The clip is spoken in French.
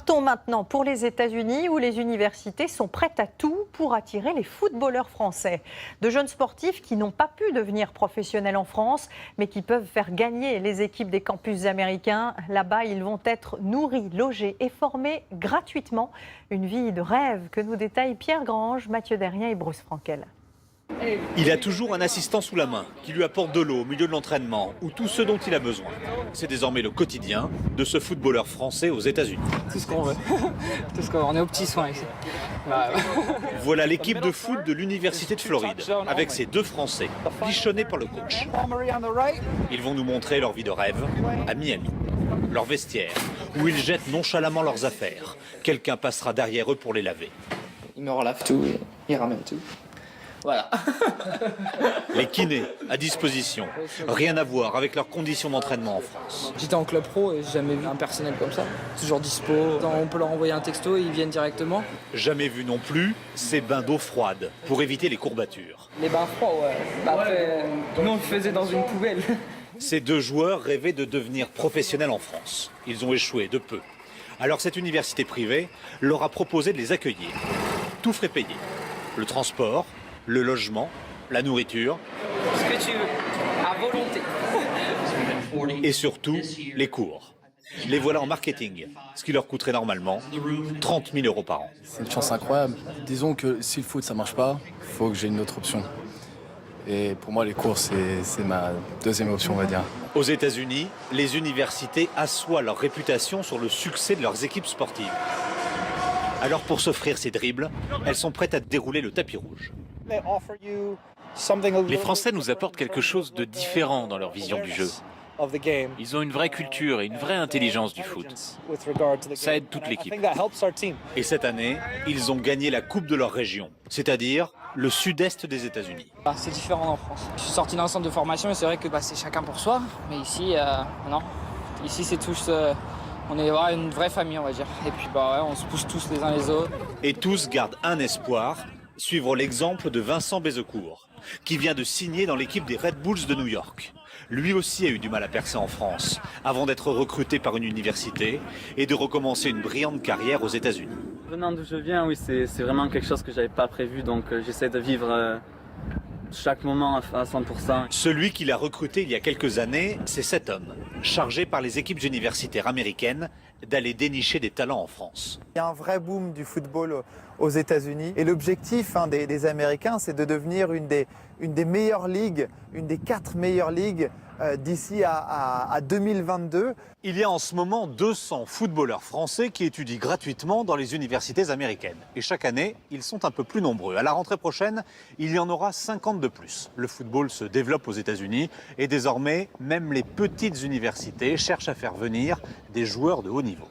Partons maintenant pour les États-Unis où les universités sont prêtes à tout pour attirer les footballeurs français. De jeunes sportifs qui n'ont pas pu devenir professionnels en France, mais qui peuvent faire gagner les équipes des campus américains. Là-bas, ils vont être nourris, logés et formés gratuitement. Une vie de rêve que nous détaillent Pierre Grange, Mathieu Derrien et Bruce Frankel. Il a toujours un assistant sous la main qui lui apporte de l'eau au milieu de l'entraînement ou tout ce dont il a besoin. C'est désormais le quotidien de ce footballeur français aux États-Unis. Tout ce qu'on veut. Tout ce qu'on veut. On est aux petits soins ici. Voilà l'équipe de foot de l'Université de Floride avec ses deux Français, bichonnés par le coach. Ils vont nous montrer leur vie de rêve à Miami. Leur vestiaire, où ils jettent nonchalamment leurs affaires. Quelqu'un passera derrière eux pour les laver. Il me relève tout, il ramène tout. Voilà. Les kinés à disposition. Rien à voir avec leurs conditions d'entraînement en France. J'étais en club pro et j'ai jamais vu un personnel comme ça. Toujours dispo. On peut leur envoyer un texto et ils viennent directement. Jamais vu non plus ces bains d'eau froide pour éviter les courbatures. Les bains froids, ouais. Après, nous on le faisait dans une poubelle. Ces deux joueurs rêvaient de devenir professionnels en France. Ils ont échoué de peu. Alors cette université privée leur a proposé de les accueillir. Tout frais payé. Le transport, le logement, la nourriture. Ce que tu veux, à volonté. Et surtout, les cours. Les voilà en marketing, ce qui leur coûterait normalement 30 000 € par an. C'est une chance incroyable. Disons que si le foot ça marche pas, il faut que j'ai une autre option. Et pour moi, les cours, c'est ma deuxième option, on va dire. Aux États-Unis, les universités assoient leur réputation sur le succès de leurs équipes sportives. Alors pour s'offrir ces dribbles, elles sont prêtes à dérouler le tapis rouge. Les Français nous apportent quelque chose de différent dans leur vision du jeu. Ils ont une vraie culture et une vraie intelligence du foot. Ça aide toute l'équipe. Et cette année, ils ont gagné la Coupe de leur région, c'est-à-dire le sud-est des États-Unis. C'est différent en France. Je suis sorti d'un centre de formation et c'est vrai que c'est chacun pour soi. Mais ici, non. Ici, c'est tous... on est une vraie famille, on va dire. Et puis on se pousse tous les uns les autres. Et tous gardent un espoir, suivre l'exemple de Vincent Bézecourt, qui vient de signer dans l'équipe des Red Bulls de New York. Lui aussi a eu du mal à percer en France, avant d'être recruté par une université et de recommencer une brillante carrière aux États-Unis. Venant d'où je viens, oui, c'est vraiment quelque chose que j'avais pas prévu, donc j'essaie de vivre chaque moment à 100%. Celui qu'il a recruté il y a quelques années, c'est cet homme, chargé par les équipes universitaires américaines d'aller dénicher des talents en France. Il y a un vrai boom du football aux États-Unis et l'objectif des Américains, c'est de devenir une des meilleures ligues, une des 4 meilleures ligues d'ici à 2022. Il y a en ce moment 200 footballeurs français qui étudient gratuitement dans les universités américaines. Et chaque année, ils sont un peu plus nombreux. À la rentrée prochaine, il y en aura 50 de plus. Le football se développe aux États-Unis et désormais, même les petites universités cherchent à faire venir des joueurs de haut niveau.